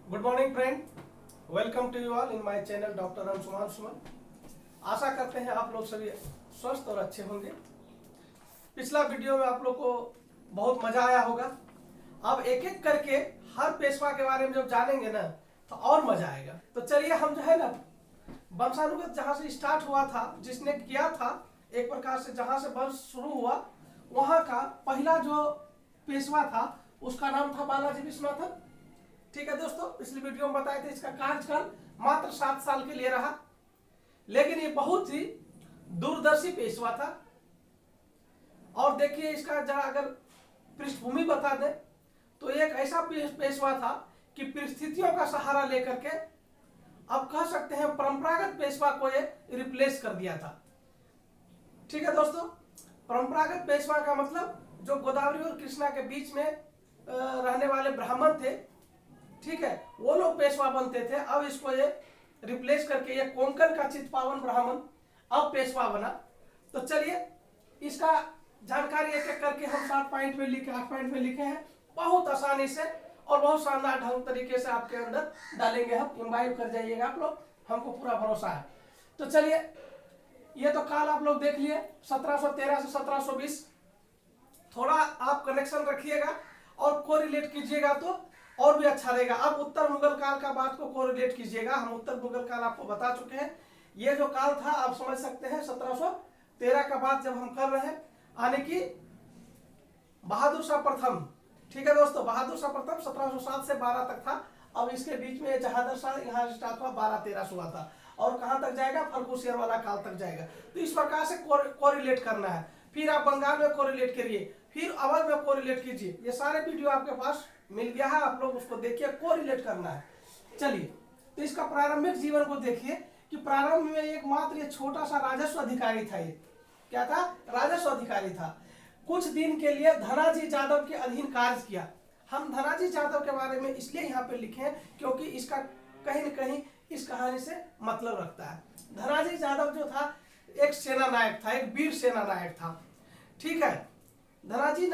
Good morning friend, welcome to you all in my channel doctor Anshuman Suman. आशा करते हैं आप लोग सभी स्वस्थ और अच्छे होंगे। पिछला वीडियो में आप लोग को बहुत मजा आया होगा। अब एक एक करके हर पेशवा के बारे में जब जानेंगे ना तो और मजा आएगा। तो चलिए हम जो है ना वंशानुगत जहाँ से स्टार्ट हुआ था, जिसने किया था एक प्रकार से, जहाँ से वंश शुरू हुआ वहाँ का पहला जो पेशवा था उसका नाम था बालाजी विश्वनाथन। ठीक है दोस्तों, पिछली वीडियो में बताए थे इसका कार्यकाल मात्र 7 साल के लिए रहा, लेकिन ये बहुत ही दूरदर्शी पेशवा था। और देखिए इसका जरा अगर पृष्ठभूमि बता दें तो एक ऐसा पेशवा था कि परिस्थितियों का सहारा लेकर के अब कह सकते हैं परंपरागत पेशवा को ये रिप्लेस कर दिया था। ठीक है दोस्तों, परंपरागत पेशवा का मतलब जो गोदावरी और कृष्णा के बीच में रहने वाले ब्राह्मण थे, ठीक है, वो लोग पेशवा बनते थे। अब इसको ये रिप्लेस करके ये कोंकण का चित्पावन ब्राह्मण अब पेशवा बना। तो चलिए इसका जानकारी एक एक करके हम 7 पॉइंट में लिखे, 8 पॉइंट में लिखे हैं, बहुत आसानी से और बहुत शानदार ढंग तरीके से आपके अंदर डालेंगे। हम इम्बाइब कर जाइएगा आप लोग, हमको पूरा भरोसा है। तो चलिए ये तो काल आप लोग देख लिए 1713 से 1720। थोड़ा आप कनेक्शन रखिएगा और कोरिलेट कीजिएगा तो और भी अच्छा रहेगा। अब उत्तर मुगल काल का बात को कोरिलेट कीजिएगा। हम उत्तर मुगल काल आपको बता चुके हैं। ये जो काल था आप समझ सकते हैं 1713 का बात जब हम कर रहे हैं, यानी कि बहादुर शाह प्रथम। ठीक है दोस्तों, बहादुर शाह प्रथम 1707 से 12 तक था। अब इसके बीच में जहादर शाह यहाँ स्टार्ट हुआ 1213 से हुआ था और कहां तक जाएगा, फर्गुसियर वाला काल तक जाएगा। तो इस प्रकार से कोरिलेट करना है। फिर आप बंगाल में कोरिलेट करिए, फिर अवध में कोरिलेट कीजिए। ये सारे वीडियो आपके पास मिल गया है, आप लोग उसको देखिए, कोरिलेट करना है। चलिए तो इसका प्रारंभिक जीवन को देखिए कि प्रारंभ में एकमात्र ये छोटा सा राजस्व अधिकारी था। ये क्या था? राजस्व अधिकारी था। कुछ दिन के लिए धनाजी यादव के अधीन कार्य किया। हम धनाजी यादव के बारे में इसलिए यहाँ पे लिखे हैं क्योंकि इसका कहीं न कहीं इस कहानी से मतलब रखता है। धनाजी यादव जो था एक सेना नायक था, एक वीर सेना नायक था। ठीक है, धनाजी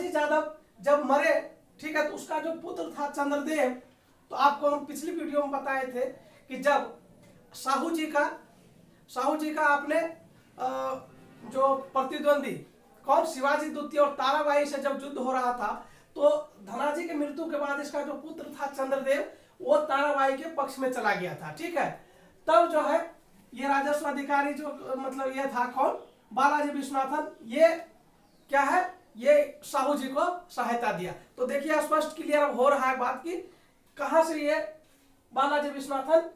यादव जब मरे, ठीक है, तो उसका जो पुत्र था चंद्रदेव, तो आपको हम पिछली वीडियो में बताए थे कि जब साहू जी का आपने जो प्रतिद्वंदी कौन, शिवाजी द्वितीय और ताराबाई से जब युद्ध हो रहा था, तो धनाजी के मृत्यु के बाद इसका जो पुत्र था चंद्रदेव वो ताराबाई के पक्ष में चला गया था। ठीक है, तब जो है ये राजस्व अधिकारी जो मतलब ये था कौन, बालाजी विश्वनाथन, ये क्या है, ये साहू जी को सहायता दिया। तो देखिए स्पष्ट क्लियर हो रहा है बात की कहां से ये बालाजी विश्वनाथन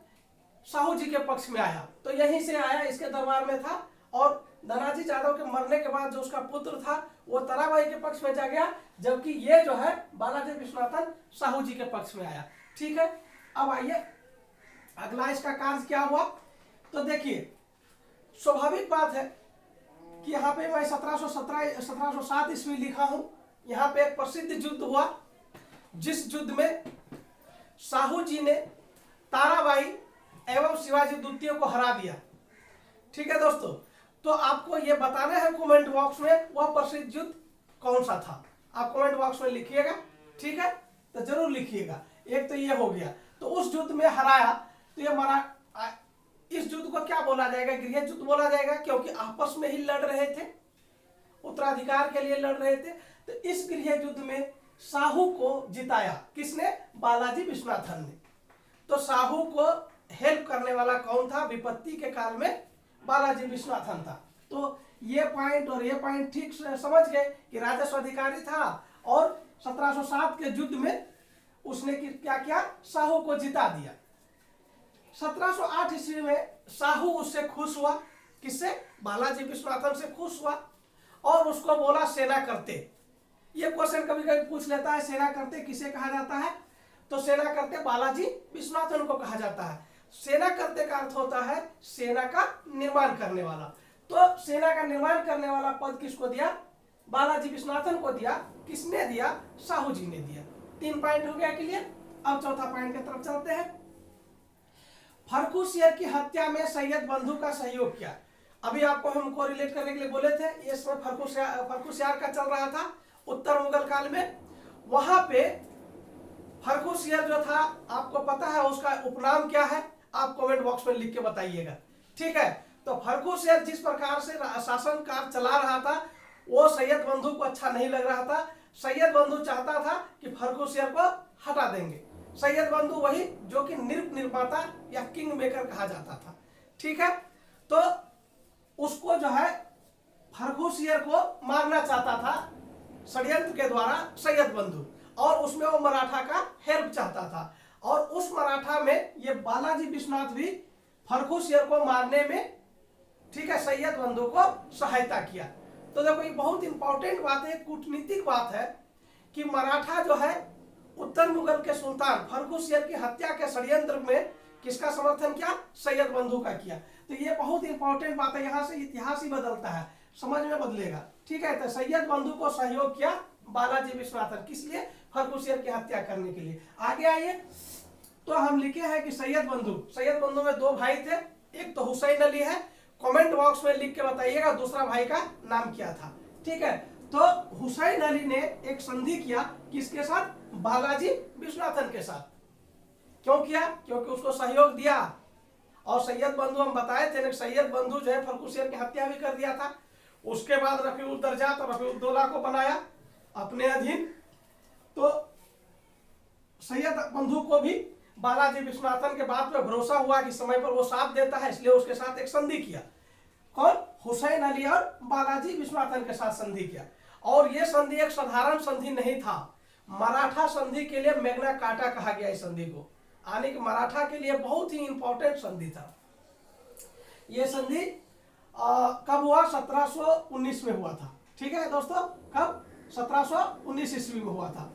साहू जी के पक्ष में आया। तो यहीं से आया, इसके दरबार में था। और धनाजी यादव के मरने के बाद जो उसका पुत्र था वो ताराबाई के पक्ष में जा गया, जबकि ये जो है बालाजी विश्वनाथन साहू जी के पक्ष में आया। ठीक है, अब आइए अगला इसका कार्य क्या हुआ। तो देखिए स्वाभाविक बात है कि यहाँ पे मैं 1707 ईस्वी लिखा हूं। यहाँ पे एक प्रसिद्ध युद्ध हुआ जिस युद्ध में साहू जी ने ताराबाई एवं शिवाजी द्वितीय को हरा दिया। ठीक है दोस्तों, तो आपको ये बताना है कमेंट बॉक्स में वह प्रसिद्ध युद्ध कौन सा था। आप कमेंट बॉक्स में लिखिएगा, ठीक है, तो जरूर लिखिएगा। एक तो ये हो गया, तो उस युद्ध में हराया। तो ये मरा, इस युद्ध को क्या बोला जाएगा, गृह युद्ध बोला जाएगा, क्योंकि आपस में ही लड़ रहे थे, उत्तराधिकार के लिए लड़ रहे थे। तो इस गृह युद्ध में साहू को जिताया किसने, बालाजी विश्वनाथन ने। तो साहू को हेल्प करने वाला कौन था, विपत्ति के काल में बालाजी विश्वनाथन था। तो ये पॉइंट और ये पॉइंट ठीक से समझ गए कि राजस्व अधिकारी था और 1707 के युद्ध में उसने क्या किया, साहू को जिता दिया। 1708 ईस्वी में साहू उससे खुश हुआ, किससे, बालाजी विश्वनाथन से खुश हुआ और उसको बोला सेना करते। ये क्वेश्चन कभी कभी पूछ लेता है, सेना करते किसे कहा जाता है, तो सेना करते बालाजी विश्वनाथन को कहा जाता है। सेना करते का अर्थ होता है सेना का निर्माण करने वाला। तो सेना का निर्माण करने वाला पद किसको दिया, बालाजी विश्वनाथन को दिया। किसने दिया, साहू जी ने दिया। 3 पॉइंट हो गया क्लियर। अब चौथा पॉइंट की तरफ चलते हैं। फर्रुखसियर की हत्या में सैयद बंधु का सहयोग किया। अभी आपको हम कोरिलेट करने के लिए बोले थे, ये समय फर्रुखसियर का चल रहा था उत्तर मुगल काल में। वहां पे फर्रुखियत जो था आपको पता है उसका उपनाम क्या है, आप कमेंट बॉक्स में लिख के बताइएगा। ठीक है, तो फर्रुखियत जिस प्रकार से शासन कार्य चला रहा था वो सैयद बंधु को अच्छा नहीं लग रहा था। सैयद बंधु चाहता था कि फर्रुखियत को हटा देंगे। सैयद बंधु वही जो कि निर्माता या किंग मेकर कहा जाता था। ठीक है, तो उसको जो है फर्रुखियत को मारना चाहता था षड्यंत्र के द्वारा सैयद बंधु, और उसमें वो मराठा का हेल्प चाहता था। और उस मराठा में ये बालाजी विश्वनाथ भी फर्रुखियत को मारने में, ठीक है, सैयद बंधु को सहायता किया। तो देखो ये बहुत इंपॉर्टेंट बात है, कूटनीतिक बात है कि मराठा जो है उत्तर मुगल के सुल्तान फर्रुखियत की हत्या के षड्यंत्र में किसका समर्थन किया, सैयद बंधु का किया। तो ये बहुत इंपॉर्टेंट बात है, यहाँ से इतिहास ही बदलता है, समझ में बदलेगा। ठीक है, तो सैयद बंधु को सहयोग किया बालाजी विश्वनाथन, किस लिए, फर्रुखियत की हत्या करने के लिए। आगे आइए, तो हम लिखे हैं कि सैयद बंधु में दो भाई थे, एक तो हुसैन अली है, कमेंट बॉक्स में लिख के बताइएगा दूसरा भाई का नाम क्या था। ठीक है, तो हुसैन अली ने एक संधि किया किसके साथ, बालाजी विश्वनाथन के साथ। क्यों किया, क्योंकि उसको सहयोग दिया। और सैयद बंधु हम बताए थे, सैयद बंधु जो है फर्रुखियत की हत्या भी कर दिया था। उसके बाद रफीउद्दर्जात और रफीउद्दौला को बनाया अपने अधीन। तो सैयद बंधु को भी बालाजी विश्वनाथन के बात पे भरोसा हुआ कि समय पर वो साथ देता है, इसलिए उसके साथ एक संधि किया। कौन, हुसैन अली और बालाजी विश्वनाथन के साथ संधि किया। और ये संधि एक साधारण संधि नहीं था, मराठा संधि के लिए मैग्ना कार्टा कहा गया इस संधि को, यानी कि मराठा के लिए बहुत ही इंपॉर्टेंट संधि था। ये संधि कब हुआ, 1719 में हुआ था। ठीक है दोस्तों, कब, 1719 ईस्वी में हुआ था।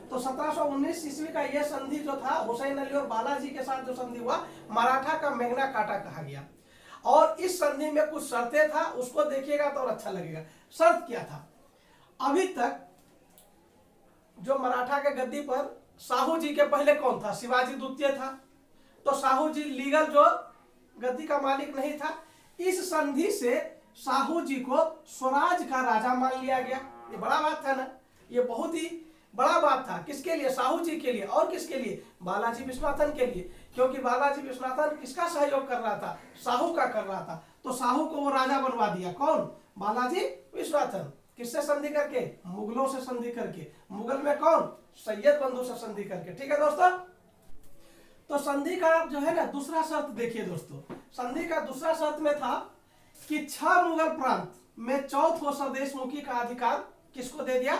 तो 1719 ईस्वी का यह संधि जो था हुसैन अली और बालाजी के साथ जो संधि हुआ, मराठा का मैग्ना कार्टा कहा गया। और इस संधि में कुछ शर्तें था, उसको देखिएगा तो और अच्छा लगेगा। शर्त क्या था, अभी तक जो मराठा के गद्दी पर साहू जी के पहले कौन था, शिवाजी द्वितीय था। तो साहू जी लीगल जो गद्दी का मालिक नहीं था। इस संधि से साहू जी को स्वराज का राजा मान लिया गया। ये बड़ा बात था ना, ये बहुत ही बड़ा बात था। किसके लिए, साहू जी के लिए। और किसके लिए, बालाजी विश्वनाथन के लिए, क्योंकि बालाजी विश्वनाथन किसका सहयोग कर रहा था, साहू का कर रहा था। तो साहू को वो राजा बनवा दिया, कौन, बालाजी विश्वनाथन। किससे संधि करके, मुगलों से संधि करके। मुगल में कौन, सैयद बंधु से संधि करके। ठीक है दोस्तों, तो संधि का जो है ना दूसरा शर्त देखिए दोस्तों, संधि का दूसरा शर्त में था कि 6 मुगल प्रांत में चौथ व स्वदेशमुखी का अधिकार किसको दे दिया,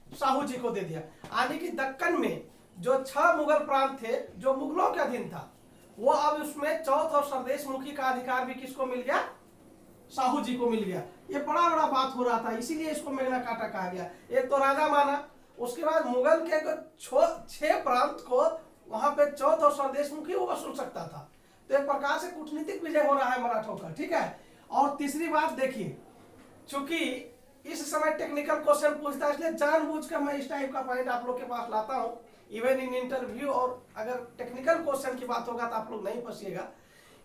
साहू जी को दे दिया। यानी कि दक्कन में जो 6 मुगल प्रांत थे जो मुगलों के अधीन था, वो अब उसमें चौथ और स्वदेशमुखी का अधिकार भी किसको मिल गया, साहू जी को मिल गया। ये बड़ा बात हो रहा था, इसीलिए इसको मैग्ना कार्टा कहा गया। एक तो राजा माना, उसके बाद मुगल के 6 प्रांत को वहां पे चौथ और स्वदेशमुखी वो वसूल सकता था। तो एक प्रकार से कूटनीतिक विजय हो रहा है मराठों का। ठीक है, और तीसरी बात देखिए, चूंकि इस समय टेक्निकल क्वेश्चन पूछता है, इसलिए जानबूझकर मैं इस टाइप का पॉइंट आप लोग के पास लाता हूं, इवन इन इंटरव्यू। और अगर टेक्निकल क्वेश्चन की बात होगा तो आप लोग नहीं फंसिएगा,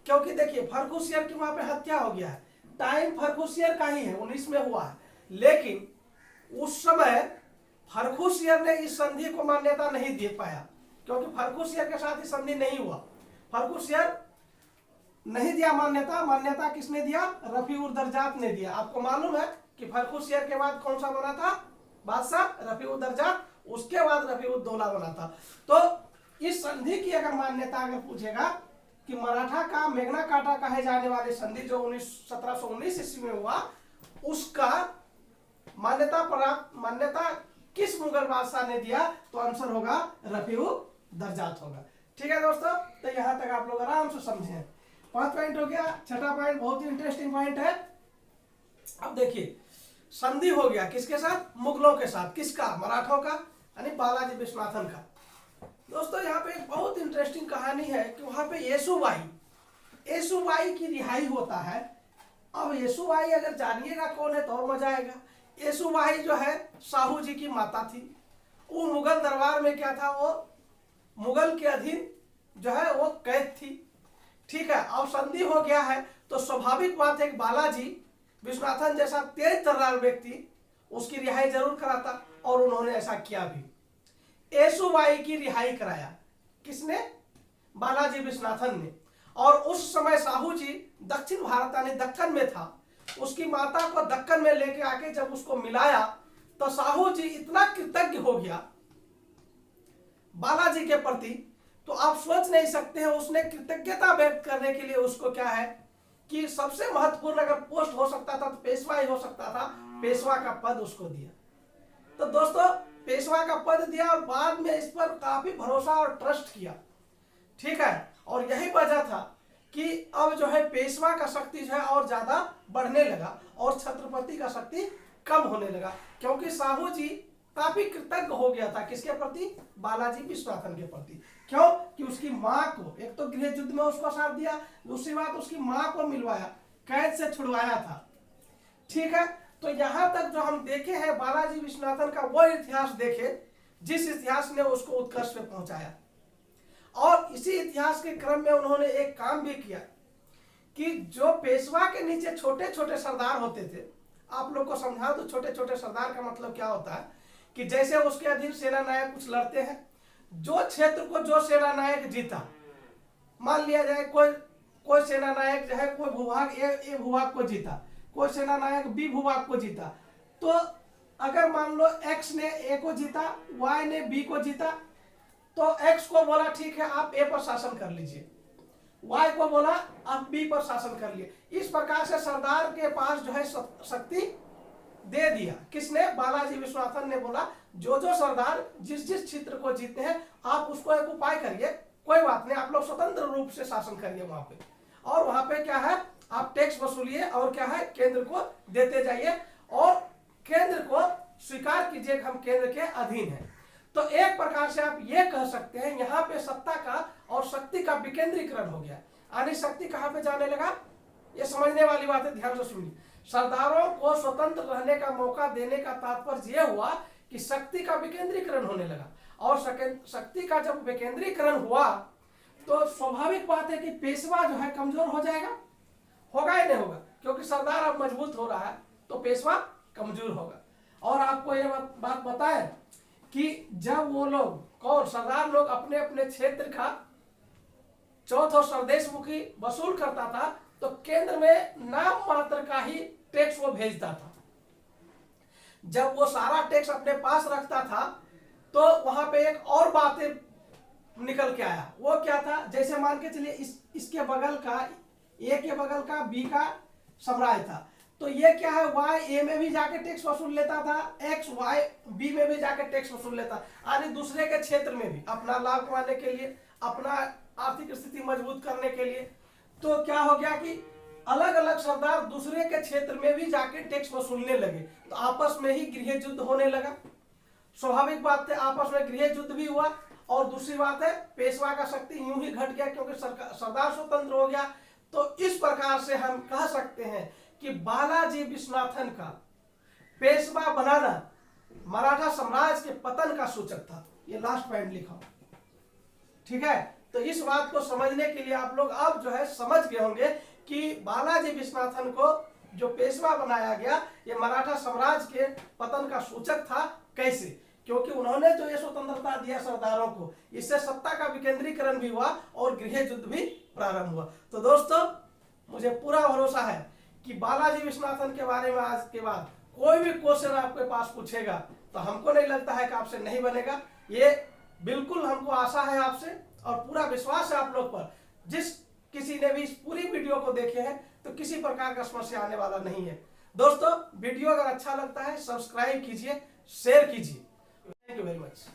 क्योंकि देखिए फर्रुखियत की वहां पे हत्या हो गया है, टाइम फर्रुखियत का ही है, 19 में हुआ है। लेकिन उस समय फर्रुखियत ने इस संधि को मान्यता नहीं दे पाया, क्योंकि फर्रुखियत के साथ ही संधि नहीं हुआ। फर्रुखियत नहीं दिया मान्यता, मान्यता किसने दिया, रफीउद्दर्जात ने दिया। आपको मालूम है कि फर्रुखियत के बाद कौन सा बना था, बादशाह रफीउद्दर्जात, उसके बाद रफीउद्दौला बना था। तो इस संधि की अगर मान्यता अगर पूछेगा कि मराठा का मैग्ना कार्टा कहे जाने वाले संधि जो 1719 ईस्वी में हुआ, उसका मान्यता किस मुगल बादशाह ने दिया, तो आंसर होगा रफीउद्दर्जात होगा। ठीक है दोस्तों, तो यहां तक आप लोग आराम से समझे। 5 पॉइंट हो गया। छठा पॉइंट बहुत ही इंटरेस्टिंग पॉइंट है। अब देखिए, संधि हो गया किसके साथ, मुगलों के साथ। किसका, मराठों का, यानी बालाजी विश्वनाथन का। दोस्तों यहाँ पे एक बहुत इंटरेस्टिंग कहानी है कि वहां पे येसुबाई की रिहाई होता है। अब येसुबाई अगर जानिएगा कौन है तो और मजा आएगा। येसुबाई जो है साहू जी की माता थी। वो मुगल दरबार में क्या था, वो मुगल के अधीन जो है वो कैद थी। ठीक है, अब संधि हो गया है तो स्वाभाविक बात है कि बालाजी विश्वनाथन जैसा तेज तर्रार व्यक्ति उसकी रिहाई जरूर कराता, और उन्होंने ऐसा किया भी। येसुबाई की रिहाई कराया। किसने? बालाजी विश्वनाथन ने। और उस समय साहू जी दक्षिण भारत यानी दक्कन में था। उसकी माता को दक्कन में लेके आके जब उसको मिलाया तो साहू जी इतना कृतज्ञ हो गया बालाजी के प्रति, तो आप सोच नहीं सकते हैं उसने कृतज्ञता व्यक्त करने के लिए उसको क्या है कि सबसे महत्वपूर्ण अगर पोस्ट हो सकता था तो पेशवा ही हो सकता था, पेशवा का पद उसको दिया। तो दोस्तों पेशवा का पद दिया और बाद में इस पर काफी भरोसा और ट्रस्ट किया, ठीक है। और यही वजह था कि अब जो है पेशवा का शक्ति जो है और ज्यादा बढ़ने लगा और छत्रपति का शक्ति कम होने लगा, क्योंकि साहू जी काफी कृतज्ञ हो गया था किसके प्रति? बालाजी विश्वनाथन के प्रति। क्यों? कि उसकी माँ को एक तो गृह युद्ध में उसको साथ दिया, दूसरी बात उसकी माँ को मिलवाया, कैद से छुड़वाया था, ठीक है। तो यहां तक जो हम देखे हैं बालाजी विश्वनाथन का वो इतिहास देखे जिस इतिहास ने उसको उत्कर्ष पे पहुंचाया। और इसी इतिहास के क्रम में उन्होंने एक काम भी किया कि जो पेशवा के नीचे छोटे छोटे सरदार होते थे, आप लोग को समझा दो छोटे छोटे सरदार का मतलब क्या होता है कि जैसे उसके अधीन सेना नायक कुछ लड़ते हैं, जो क्षेत्र को जो सेना नायक जीता, मान लिया जाए कोई सेना नायक जो है कोई भूभाग ए भूभाग को जीता, कोई सेना नायक बी भूभाग को जीता, तो अगर मान लो एक्स ने ए को जीता, वाई ने बी को जीता, तो एक्स को बोला ठीक है आप ए पर शासन कर लीजिए, वाई को बोला आप बी पर शासन कर लिए। इस प्रकार से सरदार के पास जो है शक्ति दे दिया। किसने? बालाजी विश्वनाथन ने बोला जो जो सरदार जिस जिस क्षेत्र को जीते हैं आप उसको एक उपाय करिए, कोई बात नहीं, आप लोग स्वतंत्र रूप से शासन करिए वहां पे, और वहां पे क्या है आप टैक्स वसूलिए और क्या है केंद्र को देते जाइए और केंद्र को स्वीकार कीजिए हम केंद्र के अधीन है। तो एक प्रकार से आप ये कह सकते हैं यहाँ पे सत्ता का और शक्ति का विकेंद्रीकरण हो गया, यानी शक्ति कहाँ पे जाने लगा, ये समझने वाली बात है, ध्यान से सुनिए। सरदारों को स्वतंत्र रहने का मौका देने का तात्पर्य यह हुआ कि शक्ति का विकेंद्रीकरण होने लगा, और शक्ति का जब विकेंद्रीकरण हुआ तो स्वाभाविक बात है कि पेशवा जो है कमजोर हो जाएगा, होगा ही नहीं होगा, क्योंकि सरदार अब मजबूत हो रहा है तो पेशवा कमजोर होगा। और आपको यह बात बताएं कि जब वो लोग कौन सरदार लोग अपने अपने क्षेत्र का चौथ और स्वदेश मुखी वसूल करता था तो केंद्र में नाम मात्र का ही टैक्स वो भेजता था। जब वो सारा टैक्स अपने पास रखता था तो वहां पे एक और बातें निकल के आया, वो क्या था, जैसे मान के चलिए इसके बगल का ए के बगल का बी का साम्राज्य था, तो ये क्या है वाई ए में भी जाके टैक्स वसूल लेता था, एक्स वाई बी में भी जाके टैक्स वसूल लेता, यानी दूसरे के क्षेत्र में भी अपना लाभ कमाने के लिए, अपना आर्थिक स्थिति मजबूत करने के लिए। तो क्या हो गया कि अलग अलग सरदार दूसरे के क्षेत्र में भी जाके टैक्स वसूलने लगे, तो आपस में ही गृह युद्ध होने लगा। स्वाभाविक बात है आपस में गृह युद्ध भी हुआ, और दूसरी बात है पेशवा का शक्ति यूं ही घट गया क्योंकि सरदार स्वतंत्र हो गया। तो इस प्रकार से हम कह सकते हैं कि बालाजी विश्वनाथन का पेशवा बनाना मराठा साम्राज्य के पतन का सूचक था। ये लास्ट पॉइंट लिखा, ठीक है। तो इस बात को समझने के लिए आप लोग अब जो है समझ गए होंगे कि बालाजी विश्वनाथन को जो पेशवा बनाया गया ये मराठा साम्राज्य के पतन का सूचक था। कैसे? क्योंकि उन्होंने जो ये स्वतंत्रता दिया सरदारों को, इससे सत्ता का विकेंद्रीकरण भी हुआ और गृह युद्ध भी प्रारंभ हुआ। तो दोस्तों मुझे पूरा भरोसा है कि बालाजी विश्वनाथन के बारे में आज के बाद कोई भी क्वेश्चन आपके पास पूछेगा तो हमको नहीं लगता है कि आपसे नहीं बनेगा, ये बिल्कुल हमको आशा है आपसे और पूरा विश्वास है आप लोग पर। जिस किसी ने भी इस पूरी वीडियो को देखे हैं तो किसी प्रकार का समस्या आने वाला नहीं है। दोस्तों वीडियो अगर अच्छा लगता है सब्सक्राइब कीजिए, शेयर कीजिए। Thank you very much.